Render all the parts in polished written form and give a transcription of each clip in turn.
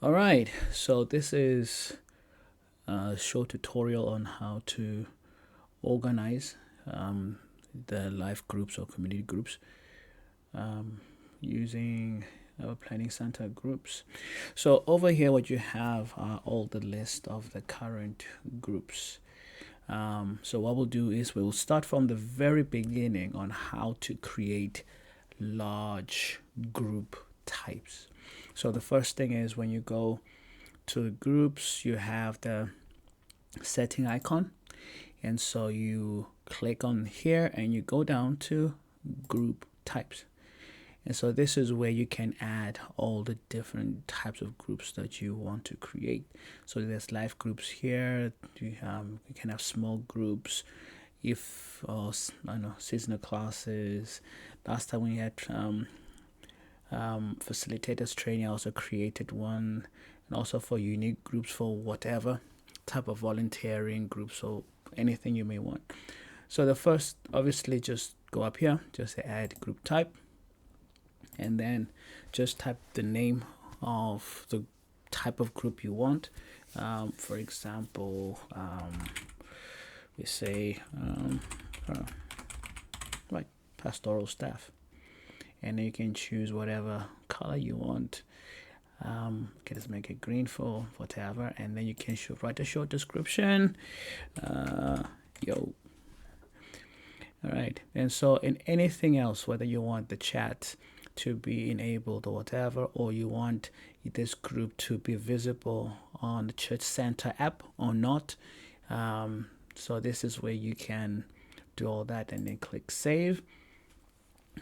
All right, so this is a short tutorial on how to organize um, the live groups or community groups using our Planning Center groups. So over here, what you have are all the list of the current groups. So what we'll do is we'll start from the very beginning on how to create large group types. So the first thing is when you go to groups, you have the setting icon, and so you click on here and you go down to group types. And so this is where you can add all the different types of groups that you want to create. So there's live groups here. You can have small groups. If I don't know, seasonal classes. Last time we had facilitators training, I also created one, and also for unique groups for whatever type of volunteering groups or anything you may want. So the first, obviously, just go up here, just add group type, and then just type the name of the type of group you want. For example, we say like pastoral staff, and then you can choose whatever color you want. Okay, let's make it green for whatever, and then you can write a short description. Yo. All right, and so in anything else, whether you want the chat to be enabled or whatever, or you want this group to be visible on the Church Center app or not, so this is where you can do all that, and then click save,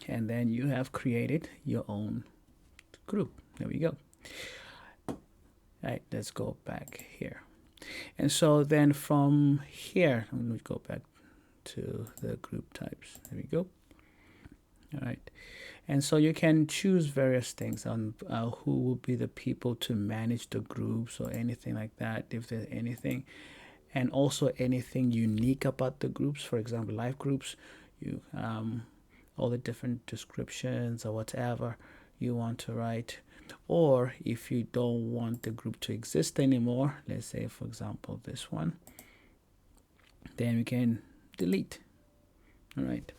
and then you have created your own group. There we go. All right, let's go back here. And so then from here, I'm going to go back to the group types. There we go. All right. And so you can choose various things on who will be the people to manage the groups or anything like that, if there's anything. And also anything unique about the groups. For example, live groups, you all the different descriptions or whatever you want to write. Or if you don't want the group to exist anymore, let's say for example this one, then we can delete. All right.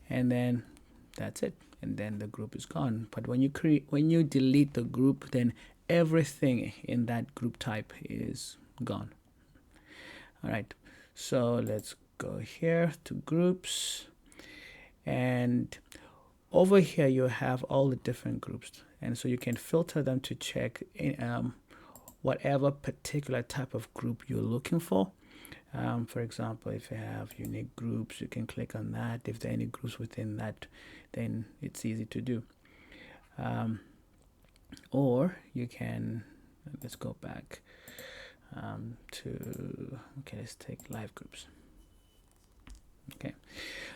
And then that's it, and then the group is gone. But when you delete the group, then everything in that group type is gone. All right, so let's go here to groups, and over here you have all the different groups, and so you can filter them to check whatever particular type of group you're looking for. For example, if you have unique groups, you can click on that. If there are any groups within that, then it's easy to do. Or you can, let's go back to, okay, let's take live groups. Okay,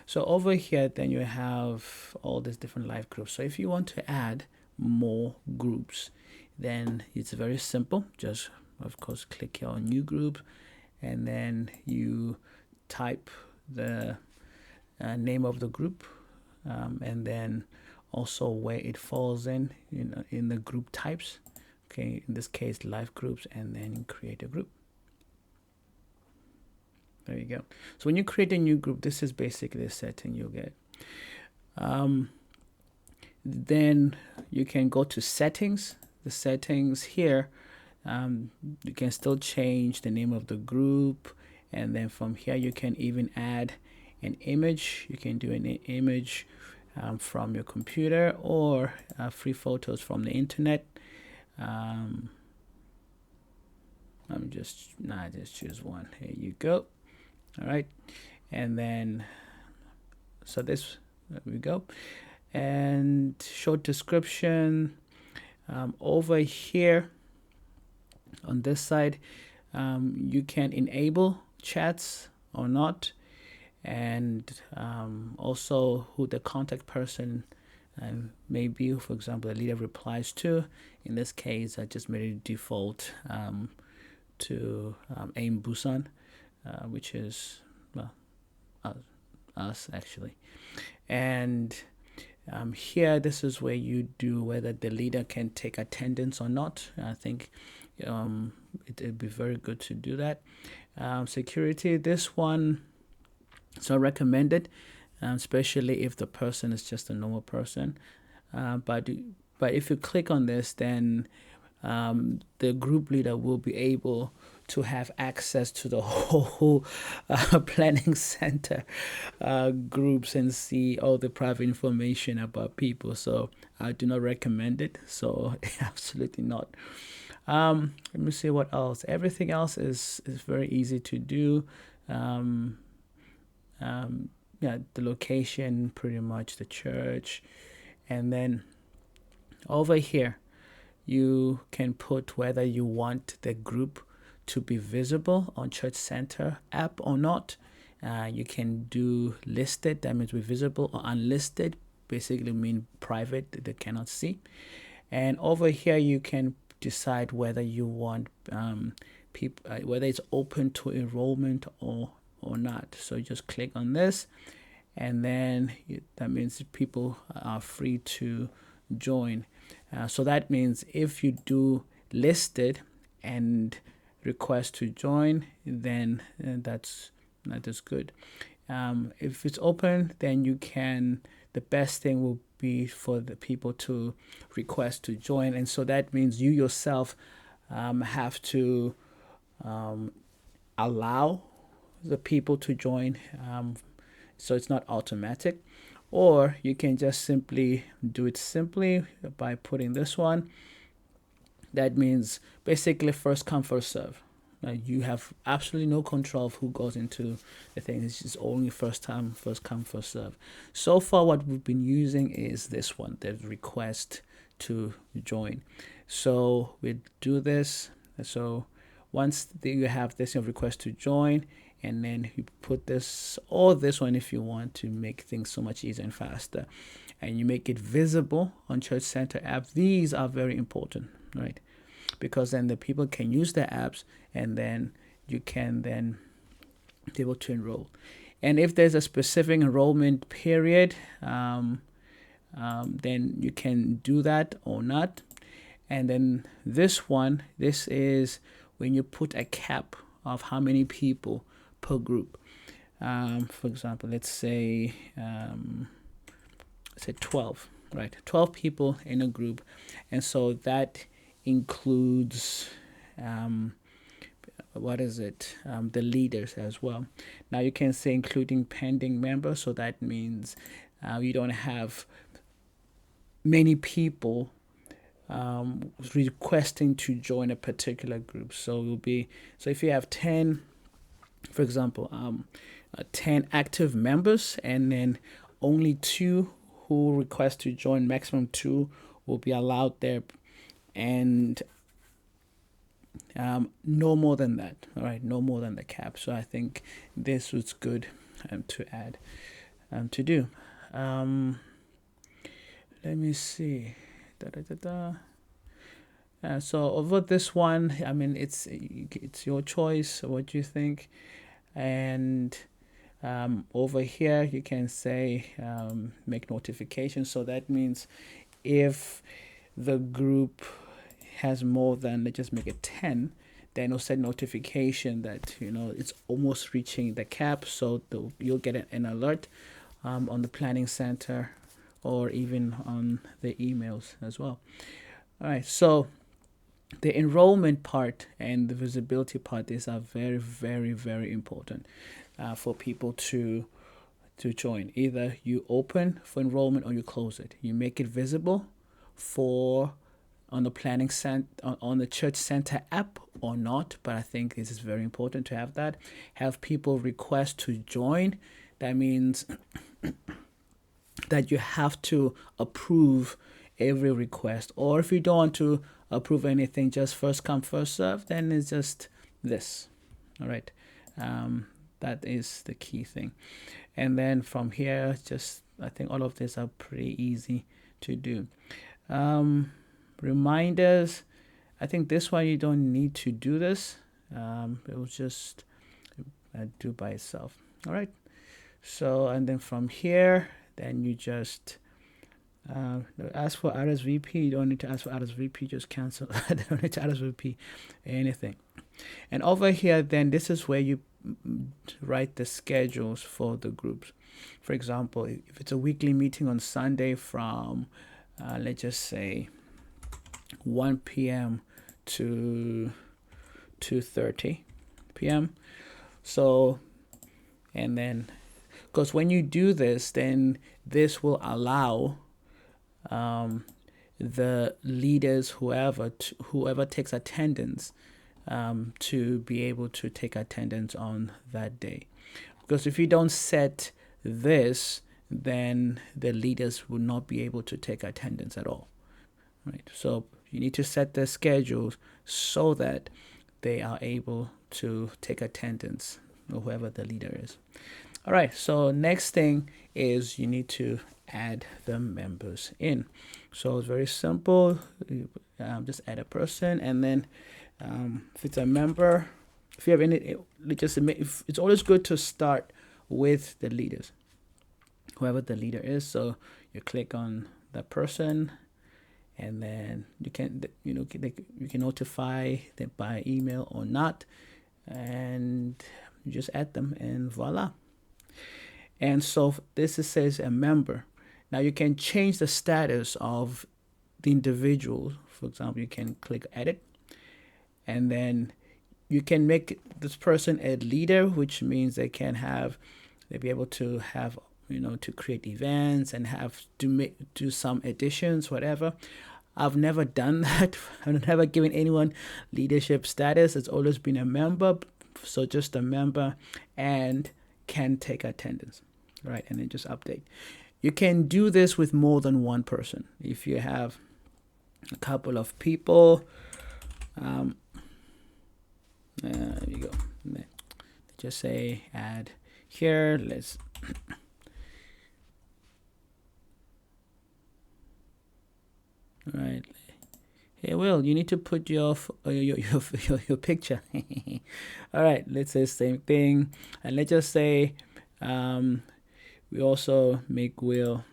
so over here, then you have all these different live groups. So if you want to add more groups, then it's very simple. Just, of course, click here on new group, and then you type the name of the group, and then also where it falls in the group types. Okay, in this case live groups, and then create a group. There you go. So when you create a new group, this is basically the setting you'll get. Then you can go to settings. The settings here, you can still change the name of the group, and then from here you can even add an image. You can do an image from your computer, or free photos from the internet. I'm just choose one. Here you go. All right, and then so this, there we go, and short description. Over here on this side, you can enable chats or not, and also who the contact person may be. For example, the leader replies to. In this case, I just made it default to AIM Busan, which is, well, us actually. And Here, this is where you do whether the leader can take attendance or not. I think it'd be very good to do that. Security, this one is not recommended, especially if the person is just a normal person. But if you click on this, then the group leader will be able to have access to the whole planning center groups and see all the private information about people. So I do not recommend it. So absolutely not. Let me see what else. Everything else is very easy to do. Yeah, the location, pretty much the church, and then over here you can put whether you want the group to be visible on Church Center app or not. You can do listed, that means be visible, or unlisted, basically mean private, they cannot see. And over here you can decide whether you want people, whether it's open to enrollment or not. So you just click on this, and then that means people are free to join. So that means if you do listed and request to join, then that is good. If it's open, then you can, the best thing will be for the people to request to join. And so that means you yourself have to allow the people to join, so it's not automatic. Or you can just simply do it simply by putting this one. That means basically first come, first serve. You have absolutely no control of who goes into the thing. It's just only first come, first serve. So far, what we've been using is this one, the request to join. So we do this. So once you have this request to join, and then you put this or this one if you want to make things so much easier and faster, and you make it visible on Church Center app. These are very important, right? Because then the people can use the apps, and then you can then be able to enroll. And if there's a specific enrollment period, then you can do that or not. And then this one, this is when you put a cap of how many people per group. For example, let's say 12, right? 12 people in a group, and so that includes the leaders as well. Now you can say including pending members, so that means you don't have many people requesting to join a particular group. So it will be, so if you have 10, for example, 10 active members, and then only 2 who request to join, maximum 2 will be allowed there, and no more than that. All right, no more than the cap. So I think this was good to add, to do. Let me see. So over this one, I mean, it's your choice. What do you think? And over here, you can say make notifications. So that means if the group has more than, let's just make it 10, then it'll send notification that it's almost reaching the cap. So you'll get an alert on the planning center, or even on the emails as well. All right, so the enrollment part and the visibility part, these are very, very, very important for people to join. Either you open for enrollment or you close it. You make it visible on the planning center, on the Church Center app or not, but I think this is very important to have that. Have people request to join. That means that you have to approve every request, or if you don't want to approve anything, just first come, first serve, then it's just this. All right, that is the key thing. And then from here, just I think all of these are pretty easy to do. Reminders, I think this one you don't need to do this. It will just do by itself. All right, so and then from here, then you just Ask for RSVP. You don't need to ask for RSVP. Just cancel. Don't need to RSVP anything. And over here, then this is where you write the schedules for the groups. For example, if it's a weekly meeting on Sunday from, let's just say, 1 p.m. to 2:30 p.m. So, and then, because when you do this, then this will allow the leaders, whoever takes attendance, to be able to take attendance on that day. Because if you don't set this, then the leaders will not be able to take attendance at all. Right. So you need to set the schedules so that they are able to take attendance, or whoever the leader is. All right. So next thing is you need to add the members in. So it's very simple. Just add a person, and then if it's a member, if you have any, it's always good to start with the leaders, whoever the leader is. So you click on the person, and then you can notify them by email or not, and you just add them, and voila. And so this says a member. Now you can change the status of the individual. For example, you can click edit, and then you can make this person a leader, which means they'll be able to have, to create events and have to do some additions, whatever. I've never done that. I've never given anyone leadership status. It's always been a member. So just a member and can take attendance, right? And then just update. You can do this with more than one person. If you have a couple of people, there you go. Just say add here. Let's all right. Hey, Will, you need to put your picture. All right, let's say same thing, and let's just say we also make Will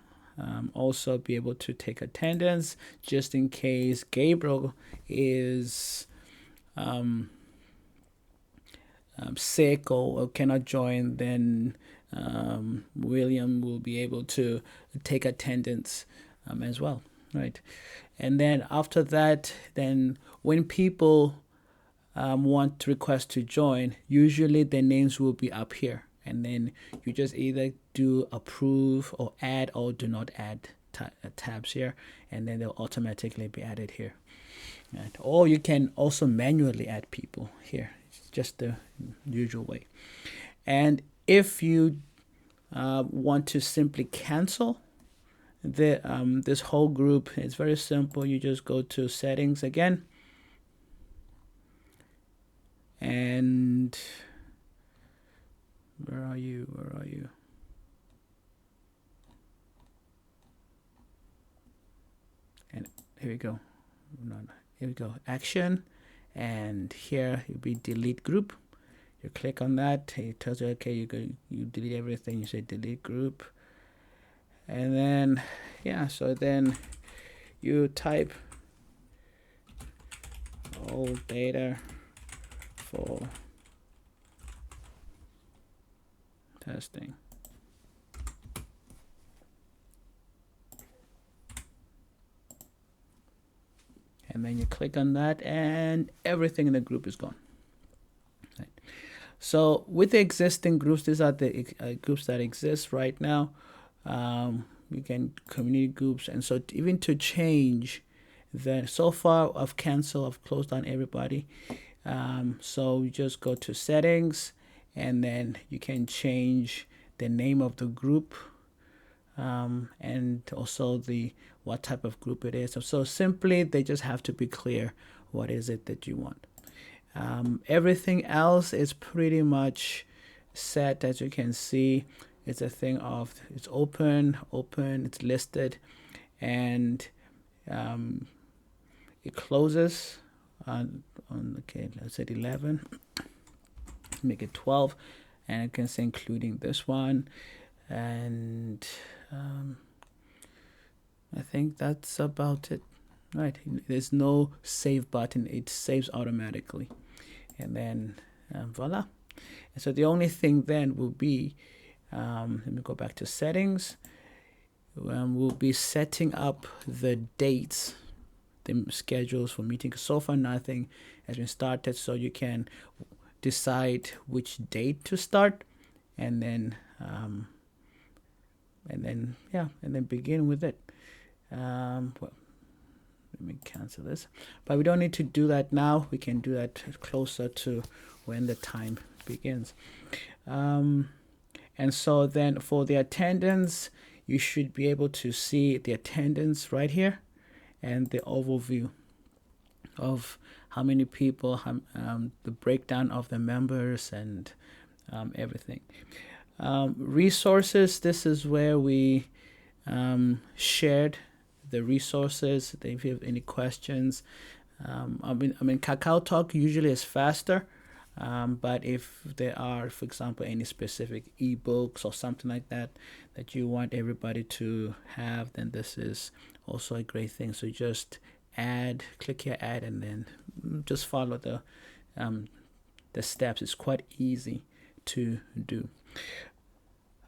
also be able to take attendance, just in case Gabriel is sick or cannot join. Then William will be able to take attendance as well, right? And then after that, then when people want to request to join, usually their names will be up here, and then you just either do approve or add or do not add tabs here, and then they'll automatically be added here. Right? Or you can also manually add people here. It's just the usual way. And if you want to simply cancel this whole group, it's very simple. You just go to settings again, and where are you? And here we go. Here we go. Action, and here you'll be delete group. You click on that. It tells you, okay, you delete everything. You say delete group, and then so then you type all data for testing. And then you click on that, and everything in the group is gone. Right. So with the existing groups, these are the groups that exist right now. You can community groups, and so even to change that, so far I've closed down everybody. So you just go to settings, and then you can change the name of the group, and also what type of group it is. So simply they just have to be clear what is it that you want. Everything else is pretty much set. As you can see, it's a thing of it's open, it's listed, and it closes on okay, let's say 11, make it 12, and I can say including this one, and I think that's about it. Right. There's no save button. It saves automatically. And then voila. And so the only thing then will be, let me go back to settings. We'll be setting up the dates, the schedules for meetings. So far, nothing has been started, so you can decide which date to start, and then begin with it. Well, let me cancel this, but we don't need to do that now. We can do that closer to when the time begins. And so then for the attendance, you should be able to see the attendance right here and the overview of how many people, the breakdown of the members, and everything. Resources, this is where we shared the resources. If you have any questions, KakaoTalk usually is faster. But if there are, for example, any specific ebooks or something like that that you want everybody to have, then this is also a great thing. So just click here, add, and then just follow the steps. It's quite easy to do.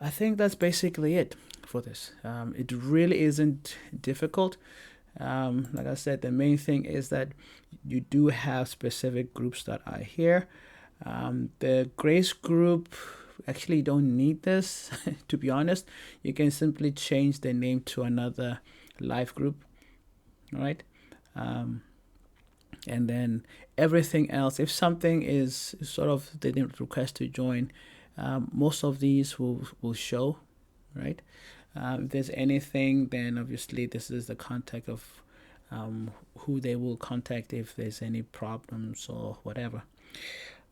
I think that's basically it for this. It really isn't difficult. Like I said, the main thing is that you do have specific groups that are here. The Grace group, actually you don't need this. To be honest, you can simply change the name to another live group. All right. And then everything else, if something is sort of they didn't request to join, most of these will show, right? If there's anything, then obviously this is the contact of who they will contact if there's any problems or whatever.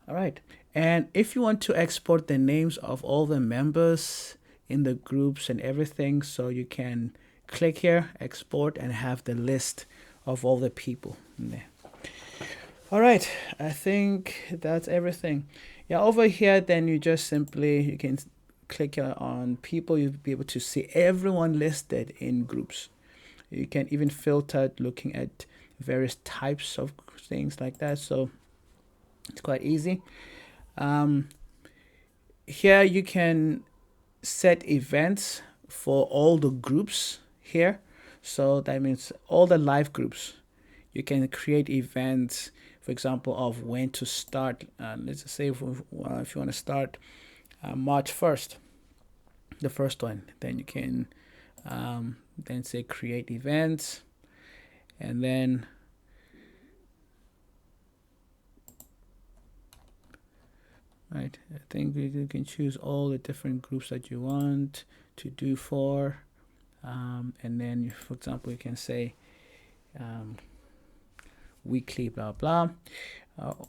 All right. And if you want to export the names of all the members in the groups and everything, so you can click here, export, and have the list of all the people in there. All right. I think that's everything. Yeah, over here, then you can click on people. You'll be able to see everyone listed in groups. You can even filter looking at various types of things like that. So it's quite easy. Here you can set events for all the groups here. So that means all the live groups. You can create events, for example, of when to start. Let's just say if you want to start March 1st, the first one, then you can then say create events, and then right, I think you can choose all the different groups that you want to do for, and then for example you can say weekly blah blah,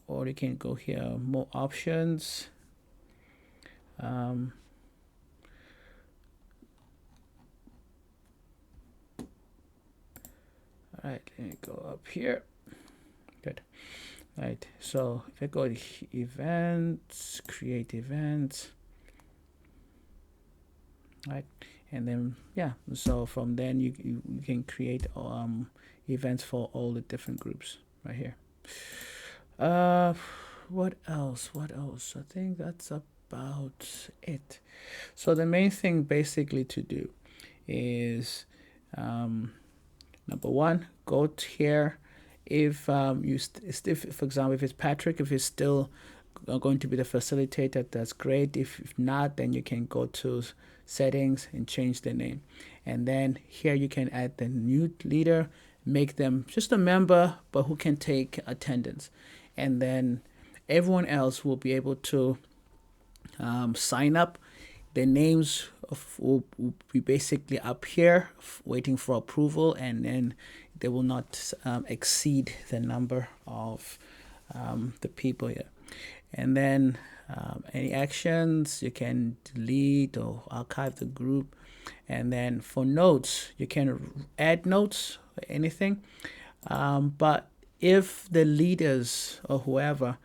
or you can go here more options. All right, let me go up here. Good. Right, so if I go to events, create events, right, and then so from then you can create events for all the different groups right here. What else? I think that's about it. So the main thing basically to do is number one, go to here. If for example, if it's Patrick, if he's still going to be the facilitator, that's great. If not, then you can go to settings and change the name, and then here you can add the new leader, make them just a member but who can take attendance, and then everyone else will be able to sign up. The names will be basically up here waiting for approval, and then they will not exceed the number of the people here. And then any actions, you can delete or archive the group. And then for notes, you can add notes or anything. But if the leaders or whoever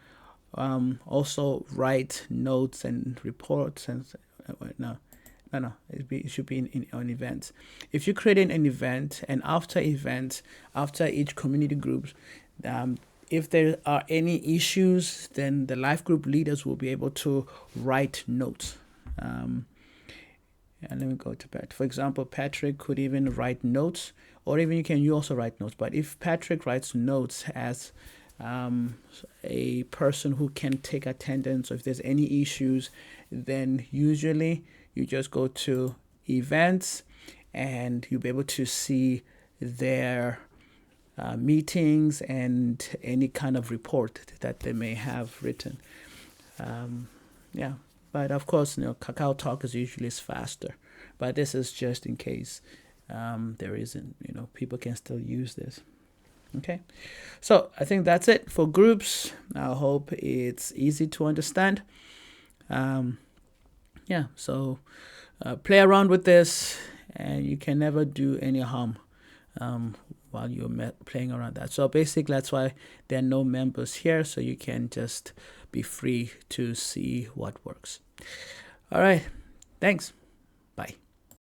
also write notes and reports and No, it should be on events. If you're creating an event, and after each community group, um, if there are any issues, then the life group leaders will be able to write notes. And let me go to Pat. For example, Patrick could even write notes, or even you also write notes. But if Patrick writes notes as a person who can take attendance, or if there's any issues, then usually you just go to events and you'll be able to see their meetings and any kind of report that they may have written. Yeah, but of course, Kakao Talk is usually faster, but this is just in case there isn't. People can still use this. Okay, so I think that's it for groups. I hope it's easy to understand. Yeah, so play around with this, and you can never do any harm while you're playing around that. So basically, that's why there are no members here, so you can just be free to see what works. All right, thanks. Bye.